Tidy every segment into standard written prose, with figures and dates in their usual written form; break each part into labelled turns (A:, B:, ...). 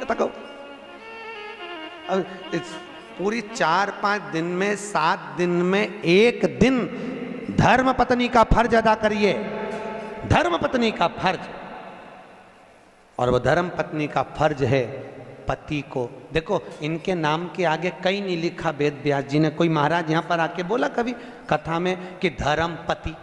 A: कथा कहो। अब इस पूरी 4-5 दिन में 7 दिन में एक दिन धर्म पत्नी का फर्ज अदा करिए, धर्म पत्नी का फर्ज। और वो धर्म पत्नी का फर्ज है पति को। देखो इनके नाम के आगे कहीं नहीं लिखा वेद व्यास जी ने। कोई महाराज यहाँ पर आके बोला कभी कथा में कि धर्म पति,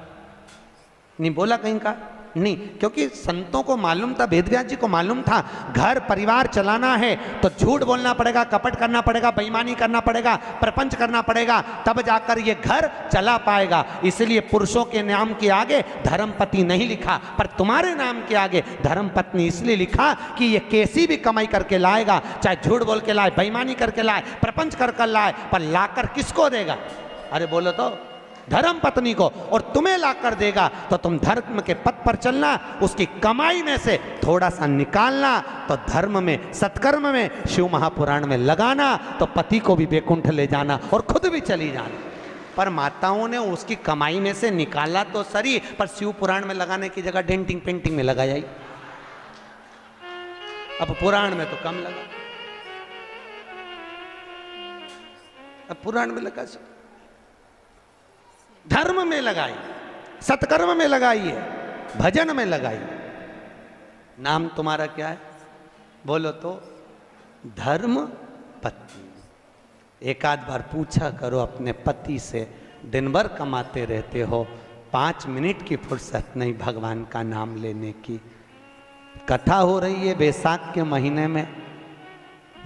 A: नहीं बोला कहीं का नहीं, क्योंकि संतों को मालूम था, वेद व्यास जी को मालूम था घर परिवार चलाना है तो झूठ बोलना पड़ेगा, कपट करना पड़ेगा, बेईमानी करना पड़ेगा, प्रपंच करना पड़ेगा, तब जाकर ये घर चला पाएगा। इसलिए पुरुषों के नाम के आगे धर्म पति नहीं लिखा, पर तुम्हारे नाम के आगे धर्म पत्नी इसलिए लिखा कि ये कैसी भी कमाई करके लाएगा, चाहे झूठ बोल के लाए, बेईमानी करके लाए, प्रपंच कर लाए, पर लाकर किसको देगा? अरे बोलो तो धर्म पत्नी को। और तुम्हें लाकर देगा तो तुम धर्म के पथ पर चलना, उसकी कमाई में से थोड़ा सा निकालना, तो धर्म में सत्कर्म में शिव महापुराण में लगाना, तो पति को भी बैकुंठ ले जाना और खुद भी चली जाना। पर माताओं ने उसकी कमाई में से निकाला तो सही, पर शिव पुराण में लगाने की जगह डेंटिंग पेंटिंग में लगाया ही। अब पुराण में तो कम लगा, अब पुराण में लगा, धर्म में लगाई, सत्कर्म में लगाइए, भजन में लगाइए। नाम तुम्हारा क्या है? बोलो तो धर्म पत्नी। एक आध बार पूछा करो अपने पति से, दिन भर कमाते रहते हो, 5 मिनट की फुर्सत नहीं भगवान का नाम लेने की। कथा हो रही है बैसाख के महीने में,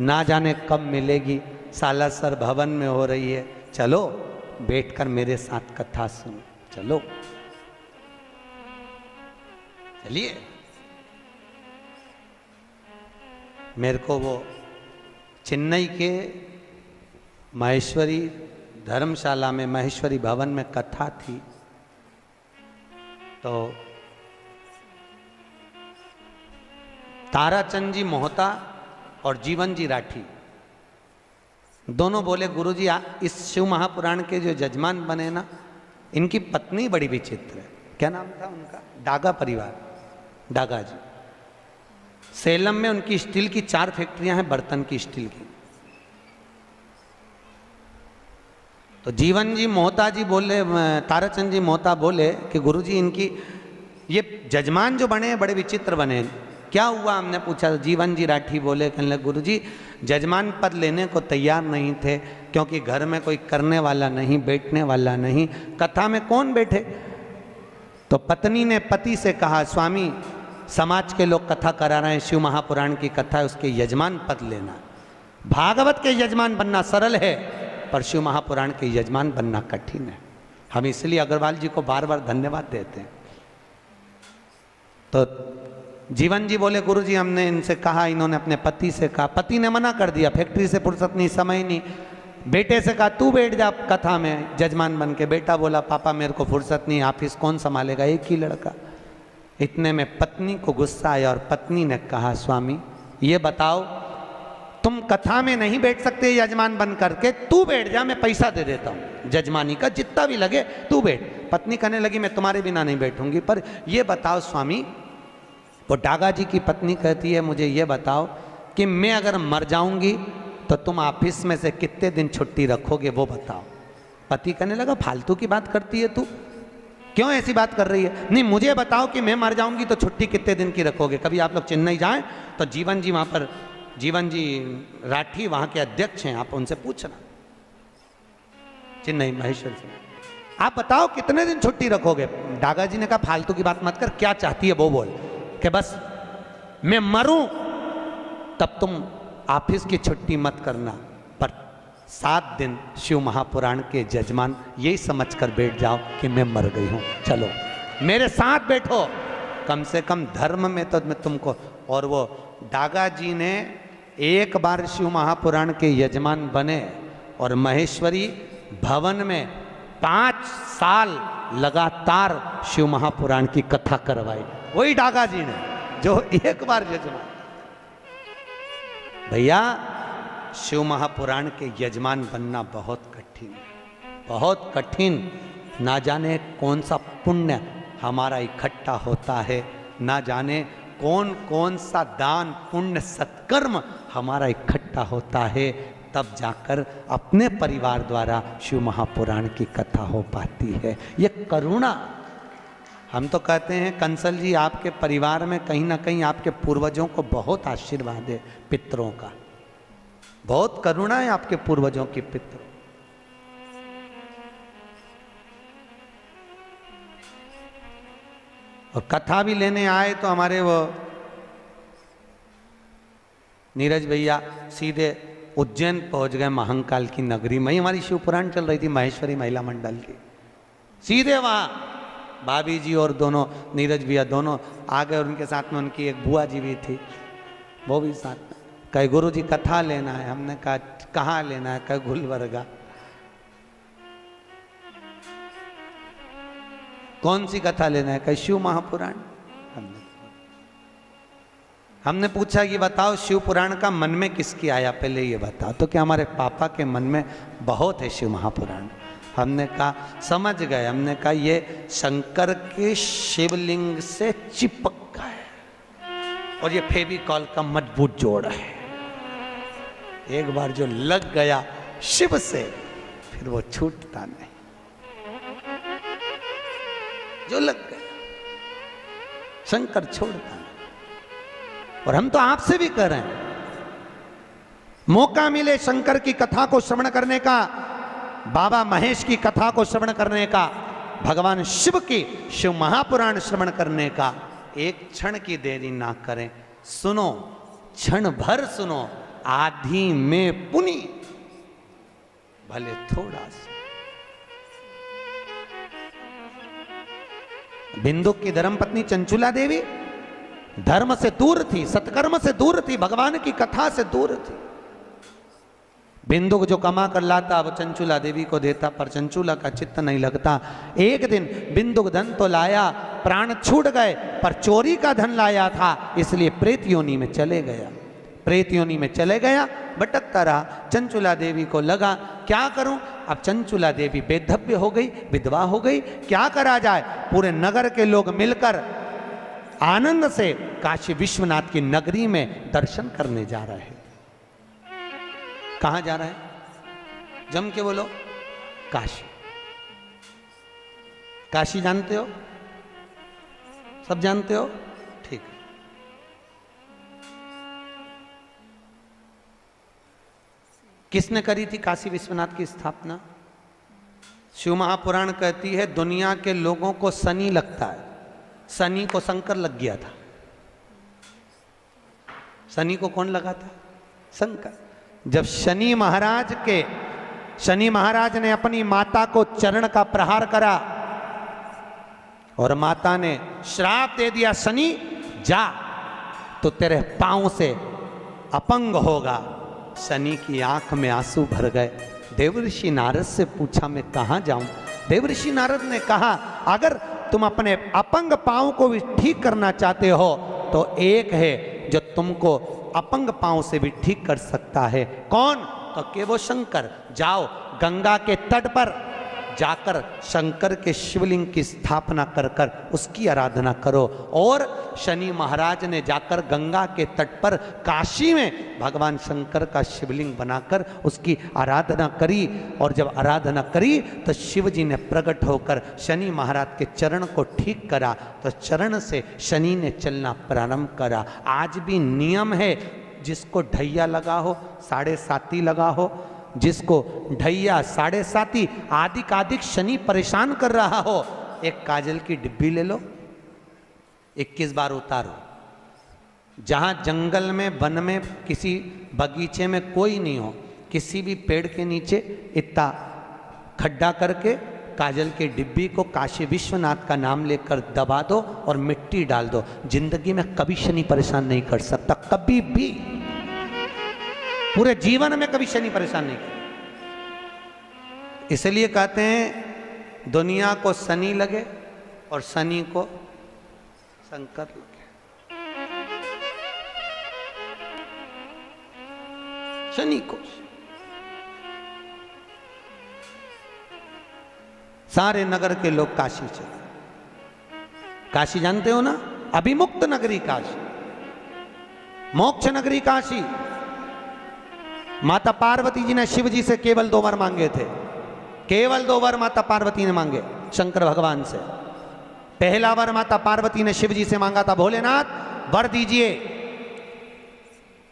A: ना जाने कब मिलेगी, सालासर भवन में हो रही है, चलो बैठकर मेरे साथ कथा सुनो, चलो चलिए। मेरे को वो चेन्नई के महेश्वरी धर्मशाला में, महेश्वरी भवन में कथा थी, तो ताराचंद जी मोहता और जीवन जी राठी दोनों बोले, गुरुजी इस शिव महापुराण के जो जजमान बने ना, इनकी पत्नी बड़ी विचित्र है। क्या नाम था उनका? डागा परिवार, डागा जी। सेलम में उनकी स्टील की 4 फैक्ट्रियां हैं, बर्तन की स्टील की। तो जीवन जी मोहता जी बोले, ताराचंद जी मोहता बोले कि गुरुजी इनकी ये जजमान जो बने बड़े विचित्र बने, क्या हुआ? हमने पूछा। जीवन जी राठी बोले, कहने लगे गुरुजी जजमान पद लेने को तैयार नहीं थे, क्योंकि घर में कोई करने वाला नहीं, बैठने वाला नहीं, कथा में कौन बैठे? तो पत्नी ने पति से कहा, स्वामी समाज के लोग कथा करा रहे हैं, शिव महापुराण की कथा है, उसके यजमान पद लेना। भागवत के यजमान बनना सरल है, पर शिव महापुराण के यजमान बनना कठिन है। हम इसलिए अग्रवाल जी को बार बार धन्यवाद देते हैं। तो जीवन जी बोले, गुरुजी हमने इनसे कहा, इन्होंने अपने पति से कहा, पति ने मना कर दिया, फैक्ट्री से फुर्सत नहीं, समय नहीं। बेटे से कहा तू बैठ जा कथा में जजमान बन के। बेटा बोला पापा मेरे को फुर्सत नहीं, ऑफिस कौन संभालेगा, एक ही लड़का। इतने में पत्नी को गुस्सा आया और पत्नी ने कहा, स्वामी ये बताओ तुम कथा में नहीं बैठ सकते यजमान बन करके, तू बैठ जा, मैं पैसा दे देता हूँ जजमानी का, जितना भी लगे तू बैठ। पत्नी कहने लगी मैं तुम्हारे बिना नहीं बैठूंगी, पर ये बताओ स्वामी। वो डागा जी की पत्नी कहती है, मुझे ये बताओ कि मैं अगर मर जाऊंगी तो तुम ऑफिस में से कितने दिन छुट्टी रखोगे, वो बताओ। पति कहने लगा फालतू की बात करती है तू, क्यों ऐसी बात कर रही है? नहीं मुझे बताओ कि मैं मर जाऊंगी तो छुट्टी कितने दिन की रखोगे। कभी आप लोग चेन्नई जाएं तो जीवन जी वहाँ पर, जीवन जी राठी वहाँ के अध्यक्ष हैं, आप उनसे पूछना, चेन्नई महेश्वर से, आप बताओ कितने दिन छुट्टी रखोगे। डागा जी ने कहा फालतू की बात मत कर, क्या चाहती है वो बोल, कि बस मैं मरूं तब तुम ऑफिस की छुट्टी मत करना, पर 7 दिन शिव महापुराण के जजमान यही समझकर बैठ जाओ कि मैं मर गई हूं, चलो मेरे साथ बैठो, कम से कम धर्म में तो मैं तुमको। और वो डागा जी ने एक बार शिव महापुराण के यजमान बने और महेश्वरी भवन में 5 साल लगातार शिव महापुराण की कथा करवाई, वही डागा जी ने जो एक बार यजमान। भैया शिव महापुराण के यजमान बनना बहुत कठिन है, बहुत कठिन। ना जाने कौन सा पुण्य हमारा इकट्ठा होता है, ना जाने कौन कौन सा दान पुण्य सत्कर्म हमारा इकट्ठा होता है, तब जाकर अपने परिवार द्वारा शिव महापुराण की कथा हो पाती है। ये करुणा, हम तो कहते हैं कंसल जी आपके परिवार में कहीं ना कहीं आपके पूर्वजों को बहुत आशीर्वाद है, पितरों का बहुत करुणा है आपके पूर्वजों की पितरों। और कथा भी लेने आए तो हमारे वो नीरज भैया सीधे उज्जैन पहुंच गए, महाकाल की नगरी में। हमारी शिव पुराण चल रही थी महेश्वरी महिला मंडल की, सीधे वहां भाभी जी और दोनों नीरज भैया दोनों आ गए, और उनके साथ में उनकी एक बुआ जी भी थी, वो भी साथ में। कहे गुरु जी कथा लेना है। हमने कहा कहाँ लेना है? कहे गुलबर्गा। कौन सी कथा लेना है? कहे शिव महापुराण। हमने पूछा कि बताओ शिव पुराण का मन में किसकी आया, पहले ये बताओ। तो क्या हमारे पापा के मन में बहुत है शिव महापुराण। हमने कहा समझ गए। हमने कहा ये शंकर के शिवलिंग से चिपक गए और ये फेविकॉल का मजबूत जोड़ है, एक बार जो लग गया शिव से फिर वो छूटता नहीं। जो लग गया शंकर छोड़ता नहीं। और हम तो आपसे भी कह रहे हैं, मौका मिले शंकर की कथा को श्रवण करने का, बाबा महेश की कथा को श्रवण करने का, भगवान शिव की शिव महापुराण श्रवण करने का, एक क्षण की देरी ना करें। सुनो, क्षण भर सुनो, आधी में पुनि भले थोड़ा सा। बिंदु की धर्मपत्नी चंचुला देवी धर्म से दूर थी, सत्कर्म से दूर थी, भगवान की कथा से दूर थी। बिंदु जो कमा कर लाता वो चंचुला देवी को देता, पर चंचुला का चित्त नहीं लगता। एक दिन बिंदु धन तो लाया, प्राण छूट गए, पर चोरी का धन लाया था, इसलिए प्रेत योनि में चले गया। प्रेत योनि में चले गया, भटकता रहा। चंचुला देवी को लगा क्या करूं, अब चंचुला देवी बेधव्य हो गई, विधवा हो गई, क्या करा जाए। पूरे नगर के लोग मिलकर आनंद से काशी विश्वनाथ की नगरी में दर्शन करने जा रहे हैं। कहां जा रहे हैं? जम के बोलो, काशी। काशी जानते हो? सब जानते हो? ठीक है। किसने करी थी काशी विश्वनाथ की स्थापना? शिव महापुराण कहती है दुनिया के लोगों को शनि लगता है, शनि को शंकर लग गया था। शनि को कौन लगा था? शंकर। जब शनि महाराज ने अपनी माता को चरण का प्रहार करा और माता ने श्राप दे दिया, शनि जा तो तेरे पांव से अपंग होगा। शनि की आंख में आंसू भर गए। देवर्षि नारद से पूछा मैं कहां जाऊं? देवर्षि नारद ने कहा अगर तुम अपने अपंग पांव को भी ठीक करना चाहते हो तो एक है जो तुमको अपंग पांव से भी ठीक कर सकता है। कौन? तो के वो शंकर। जाओ गंगा के तट पर जाकर शंकर के शिवलिंग की स्थापना कर कर उसकी आराधना करो। और शनि महाराज ने जाकर गंगा के तट पर काशी में भगवान शंकर का शिवलिंग बनाकर उसकी आराधना करी। और जब आराधना करी तो शिव जी ने प्रकट होकर शनि महाराज के चरण को ठीक करा, तो चरण से शनि ने चलना प्रारंभ करा। आज भी नियम है, जिसको ढैया लगा हो, 7.5 लगा हो, जिसको ढैया 7.5 आदिक शनि परेशान कर रहा हो, एक काजल की डिब्बी ले लो, 21 बार उतारो। जहां जंगल में, वन में, किसी बगीचे में कोई नहीं हो, किसी भी पेड़ के नीचे इतना खड्डा करके काजल की डिब्बी को काशी विश्वनाथ का नाम लेकर दबा दो और मिट्टी डाल दो। जिंदगी में कभी शनि परेशान नहीं कर सकता, कभी भी, पूरे जीवन में कभी शनि परेशान नहीं किया। इसलिए कहते हैं दुनिया को शनि लगे और शनि को शंकर लगे। शनि को सारे नगर के लोग काशी चले। काशी जानते हो ना, अभिमुक्त नगरी काशी। मोक्ष नगरी काशी। माता पार्वती जी ने शिव जी से केवल 2 वर मांगे थे, केवल 2 वर माता पार्वती ने मांगे शंकर भगवान से। पहला वर माता पार्वती ने शिव जी से मांगा था, भोलेनाथ वर दीजिए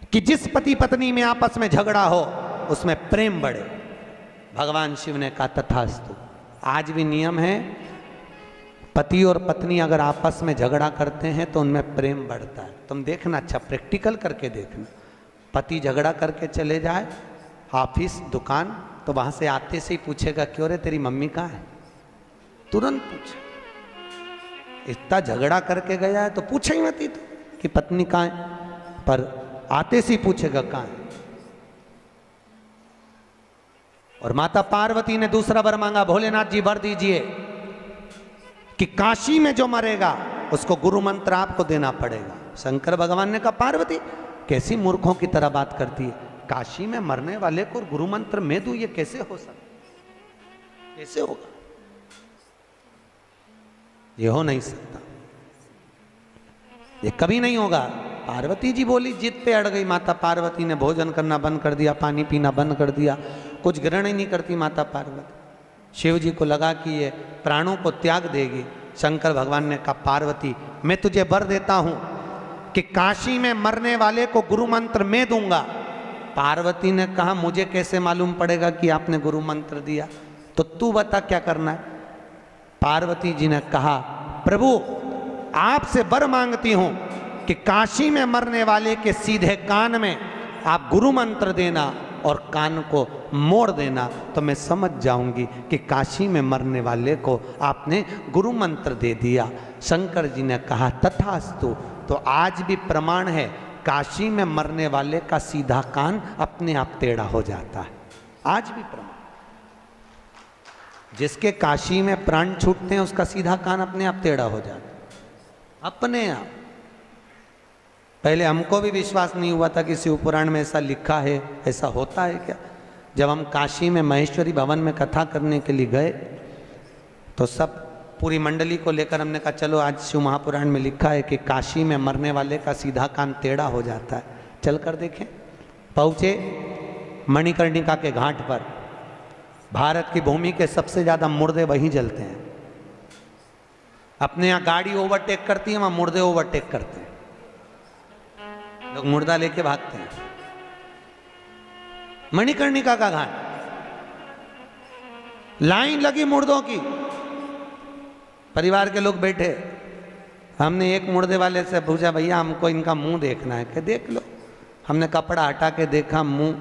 A: कि जिस पति पत्नी में आपस में झगड़ा हो उसमें प्रेम बढ़े। भगवान शिव ने कहा तथास्तु। आज भी नियम है, पति और पत्नी अगर आपस में झगड़ा करते हैं तो उनमें प्रेम बढ़ता है। तुम देखना, अच्छा प्रैक्टिकल करके देखना। पति झगड़ा करके चले जाए ऑफिस दुकान, तो वहां से आते से ही पूछेगा क्यों रे तेरी मम्मी कहाँ है, तुरंत पूछे। इतना झगड़ा करके गया है तो पूछे ही मत तो कि पत्नी कहाँ है, पर आते से ही पूछेगा कहाँ है। और माता पार्वती ने दूसरा वर मांगा, भोलेनाथ जी वर दीजिए कि काशी में जो मरेगा उसको गुरु मंत्र आपको देना पड़ेगा। शंकर भगवान ने कहा पार्वती कैसी मूर्खों की तरह बात करती है, काशी में मरने वाले को गुरु मंत्र मैं दूं, ये कैसे हो सकता, कैसे होगा, ये हो नहीं सकता, ये कभी नहीं होगा। पार्वती जी बोली, जिद पे अड़ गई माता पार्वती ने। भोजन करना बंद कर दिया, पानी पीना बंद कर दिया, कुछ ग्रहण ही नहीं करती माता पार्वती। शिव जी को लगा कि ये प्राणों को त्याग देगी। शंकर भगवान ने कहा पार्वती मैं तुझे वर देता हूं कि काशी में मरने वाले को गुरु मंत्र मैं दूंगा। पार्वती ने कहा मुझे कैसे मालूम पड़ेगा कि आपने गुरु मंत्र दिया, तो तू बता क्या करना है। पार्वती जी ने कहा प्रभु आपसे वर मांगती हूं कि काशी में मरने वाले के सीधे कान में आप गुरु मंत्र देना और कान को मोड़ देना, तो मैं समझ जाऊंगी कि काशी में मरने वाले को आपने गुरु मंत्र दे दिया। शंकर जी ने कहा तथास्तु। तो आज भी प्रमाण है, काशी में मरने वाले का सीधा कान अपने आप टेढ़ा हो जाता है। आज भी प्रमाण, जिसके काशी में प्राण छूटते हैं उसका सीधा कान अपने आप टेढ़ा हो जाता है, अपने आप। पहले हमको भी विश्वास नहीं हुआ था कि शिव पुराण में ऐसा लिखा है, ऐसा होता है क्या। जब हम काशी में महेश्वरी भवन में कथा करने के लिए गए तो सब पूरी मंडली को लेकर हमने कहा चलो आज शिव महापुराण में लिखा है कि काशी में मरने वाले का सीधा कान टेढ़ा हो जाता है, चल कर देखें। पहुँचे मणिकर्णिका के घाट पर। भारत की भूमि के सबसे ज़्यादा मुर्दे वहीं जलते हैं। अपने यहाँ गाड़ी ओवरटेक करती है, वहाँ मुर्दे ओवरटेक करते हैं, लोग मुर्दा लेके भागते हैं। मणिकर्णिका का घाट, लाइन लगी मुर्दों की, परिवार के लोग बैठे। हमने एक मुर्दे वाले से पूछा भैया हमको इनका मुंह देखना है, कि देख लो। हमने कपड़ा हटा के देखा मुंह,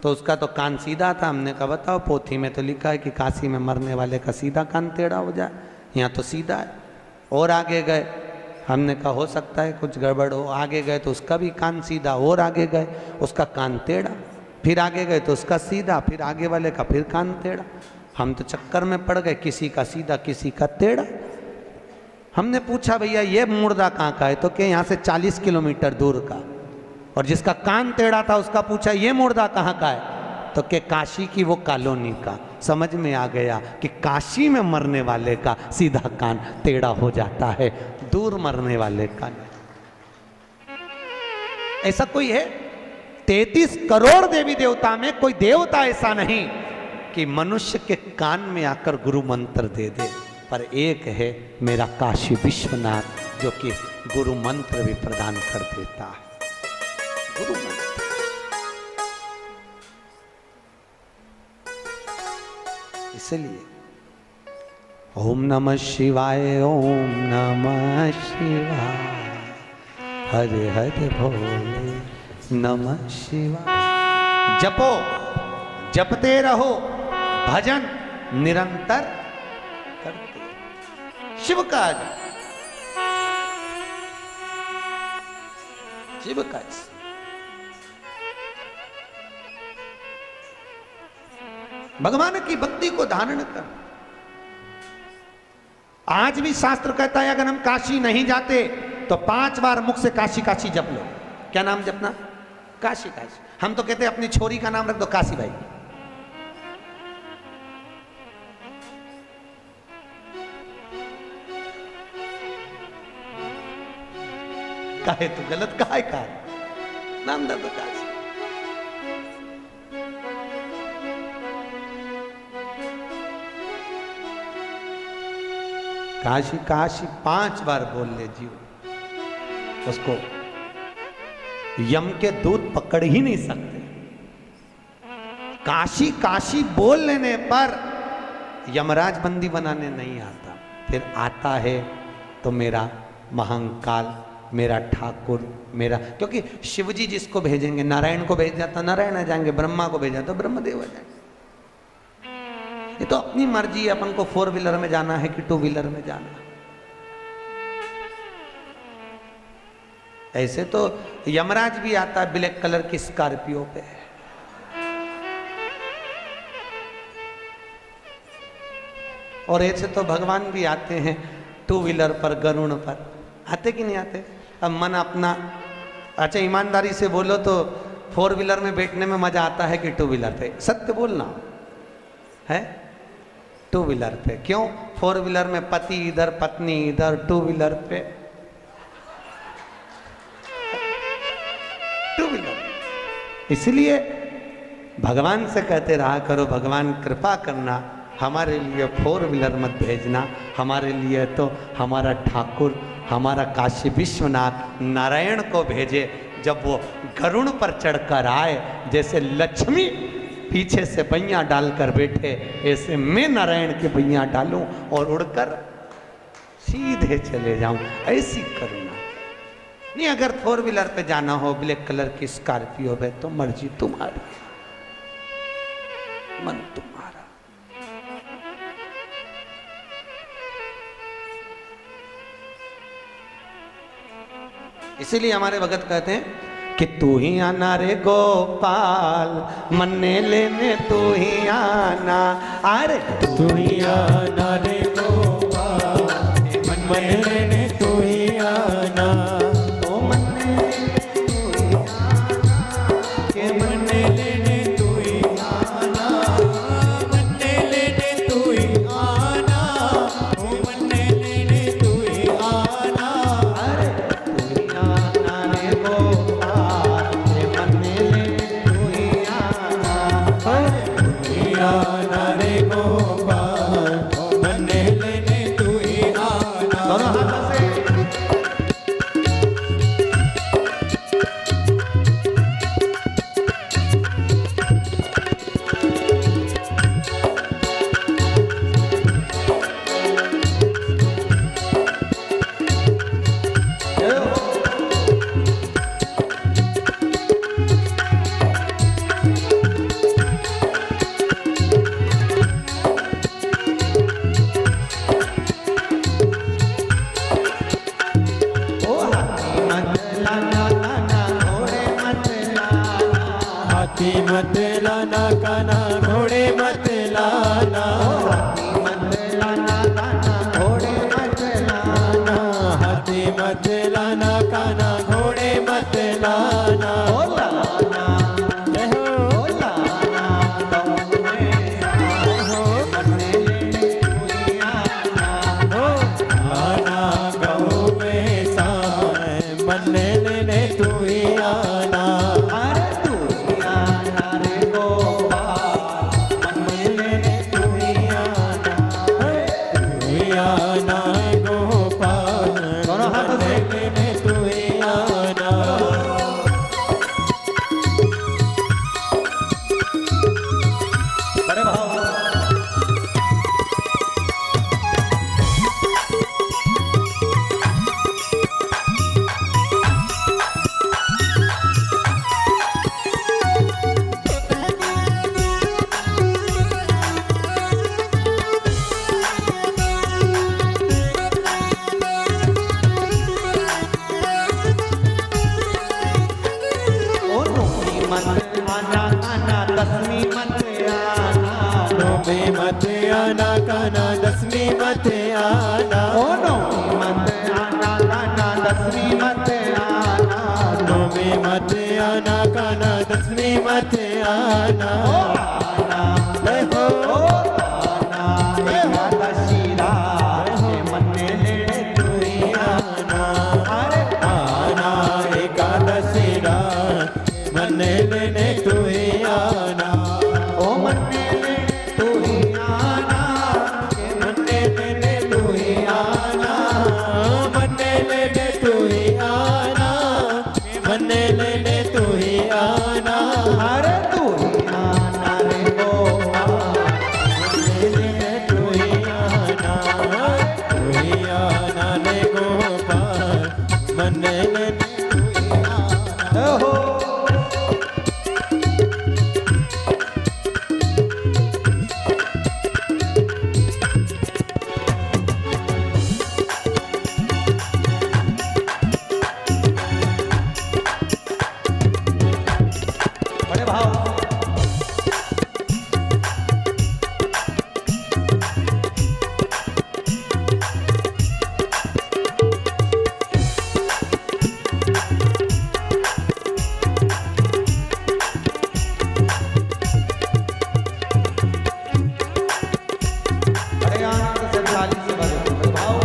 A: तो उसका तो कान सीधा था। हमने कहा बताओ, पोथी में तो लिखा है कि काशी में मरने वाले का सीधा कान टेढ़ा हो जाए, यहाँ तो सीधा है। और आगे गए, हमने कहा हो सकता है कुछ गड़बड़ हो। आगे गए तो उसका भी कान सीधा, और आगे गए उसका कान टेढ़ा, फिर आगे गए तो उसका सीधा, फिर आगे वाले का फिर कान टेढ़ा। हम तो चक्कर में पड़ गए, किसी का सीधा किसी का टेढ़ा। हमने पूछा भैया ये मुर्दा कहाँ का है, तो क्या यहाँ से 40 किलोमीटर दूर का। और जिसका कान टेढ़ा था उसका पूछा ये मुर्दा कहाँ का है, तो क्या काशी की वो कॉलोनी का। समझ में आ गया कि काशी में मरने वाले का सीधा कान टेढ़ा हो जाता है, दूर मरने वाले का नहीं। ऐसा कोई है? 33 करोड़ देवी देवता में कोई देवता ऐसा नहीं कि मनुष्य के कान में आकर गुरु मंत्र दे दे, पर एक है मेरा काशी विश्वनाथ जो कि गुरु मंत्र भी प्रदान कर देता है। गुरु मंत्र। इसलिए ओम नमः शिवाय, ओम नमः शिवाय, हरे हरे भोले नमः शिवाय। जपो, जपते रहो, भजन निरंतर करते। शिव का शिव का भगवान की भक्ति को धारण कर। आज भी शास्त्र कहता है अगर हम काशी नहीं जाते तो 5 बार मुख से काशी काशी जप लो। क्या नाम जपना? काशी काशी। हम तो कहते हैं अपनी छोरी का नाम रख दो काशी भाई। काहे तो गलत काहे का? नामदार प्रकाश। काशी काशी 5 बार बोल ले जीव, उसको यम के दूत पकड़ ही नहीं सकते। काशी काशी बोल लेने पर यमराज बंदी बनाने नहीं आता, फिर आता है तो मेरा महाकाल, मेरा ठाकुर, मेरा, क्योंकि शिवजी जिसको भेजेंगे, नारायण को भेज जाता नारायण आ जाएंगे, ब्रह्मा को भेजा तो ब्रह्मदेव आ जाएंगे। ये तो अपनी मर्जी है, अपन को 4 व्हीलर में जाना है कि 2 व्हीलर में जाना है। ऐसे तो यमराज भी आता है ब्लैक कलर की स्कॉर्पियो पे, और ऐसे तो भगवान भी आते हैं 2 व्हीलर पर, गरुड़ पर। आते कि नहीं आते? अब मन अपना, अच्छा ईमानदारी से बोलो तो 4 व्हीलर में बैठने में मजा आता है कि 2 व्हीलर पे? सत्य बोलना है, 2 व्हीलर पे। क्यों? 4 व्हीलर में पति इधर पत्नी इधर, 2 व्हीलर पे 2 व्हीलर। इसलिए भगवान से कहते रहा करो, भगवान कृपा करना, हमारे लिए 4 व्हीलर मत भेजना, हमारे लिए तो हमारा ठाकुर, हमारा काशी विश्वनाथ नारायण को भेजे। जब वो गरुड़ पर चढ़कर आए, जैसे लक्ष्मी पीछे से बैया डालकर बैठे, ऐसे मैं नारायण के बैया डालूं और उड़कर सीधे चले जाऊं, ऐसी करुणा। नहीं, अगर 4 व्हीलर पे जाना हो, ब्लैक कलर की स्कॉर्पियो पे, तो मर्जी तुम्हारी, मन तुम्हारा। इसीलिए हमारे भगत कहते हैं कि तू ही आना रे गोपाल, मन्ने लेने तू ही आना, अरे
B: तू ही आना रे गोपाल, मन्ने लेने तू ही आना,
A: ओ मन्ने तू ही आना,
B: के मन्ने लेने तू ही आना, मन्ने लेने तू ही आना, ओ मन्ने लेने तू ही आना,
A: अरे तू ही आना रे गोपाल, मन्ने लेने तू ही आना, अरे
B: तू ही आना रे गोपाल, मन्ने लेने तू ही आना।
A: दोनों हाथों से
B: हाथी मत लाना काना घोड़े मत लाना,
A: मत लाना काना घोड़े मत लाना,
B: हाथी मत लाना काना घोड़े मत लाना,
A: ओ लाना ओ लाना गऊ में हो, मन्ने लेने तू ही आना,
B: आना गऊ में साए, मन्ने लेने तू ही आना,
A: अरे तू ही आना रे गोपाल, मन्ने लेने तू ही आना,
B: तू ही आना गोपाल,
A: दोनों हाथों से
B: मन्ने लेने तू ही आना।
A: बड़े भाव आना आना दसवीं मत आना,
B: नौवीं मत आना काना दसवीं मत आना,
A: ओ नौवीं मत आना काना दसवीं मत आना,
B: नौवीं मत आना काना दसवीं मत आना,
A: ओ आना हो आना एकादशी रात मन्ने लेने तू ही आना, अरे
B: आना एकादशी रात मन्ने लेने तू ही आना,
A: ओ मन्ने लेने तू ही आना, के
B: मन्ने लेने तू ही आना, मन्ने लेने तू ही आना, मन्ने लेने तू ही आना,
A: अरे तू ही आना रे गोपाल,
B: मन्ने लेने तू ही आना, तू ही आना रे गोपाल, मन्ने लेने तू ही आना।
A: हो बड़े भाव बड़े आनंद से ताली से भरे बड़े भाव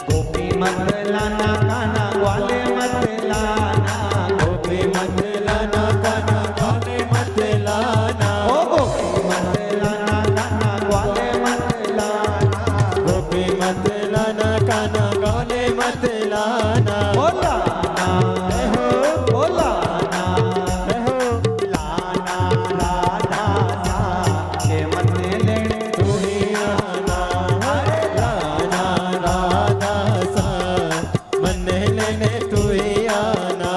A: गोपी मत लाना काना ग्वाले मत लाना,
B: गोपी मत लाना काना गाने मत लाना,
A: ओ गोपी मत लाना काना ग्वाले मत लाना,
B: गोपी मत लाना काना गाने मत लाना,
A: बोला ना
B: हो
A: बोला ना
B: हो
A: लाना राधा सा के मन्ने लेने
B: तू ही आना, लाना राधा सा मन्ने लेने तू ही आना,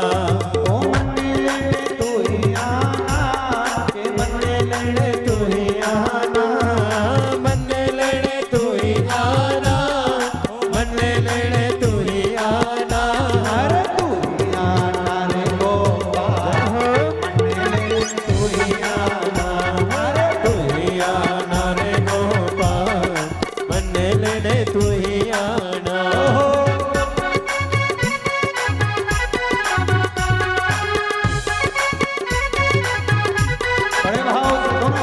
A: ओ मन्ने लेने तू ही आना, के मन्ने लेने
B: तू ही आना, मन्ने लेने तू ही आना, मन्ने लेने तू ही आना,
A: अरे तू ही आना रे गोपाल, मन्ने लेने
B: तू ही आना, तू ही आना रे गोपाल, मन्ने लेने तू ही आना।
A: बड़े भाव से दोनों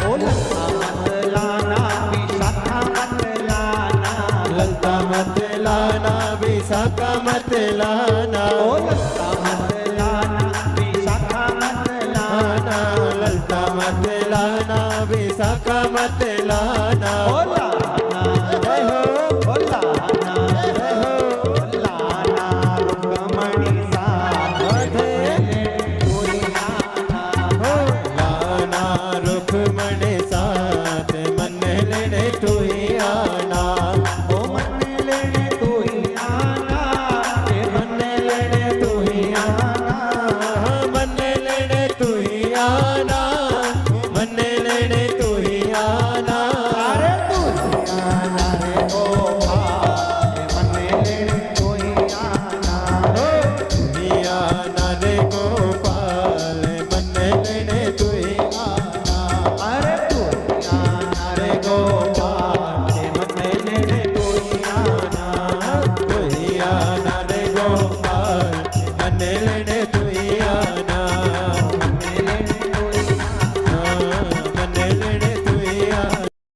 A: ओ लता मत लाना विशाखा मत लाना,
B: ललता मत लाना, विशाखा मत लाना,
A: ओ लता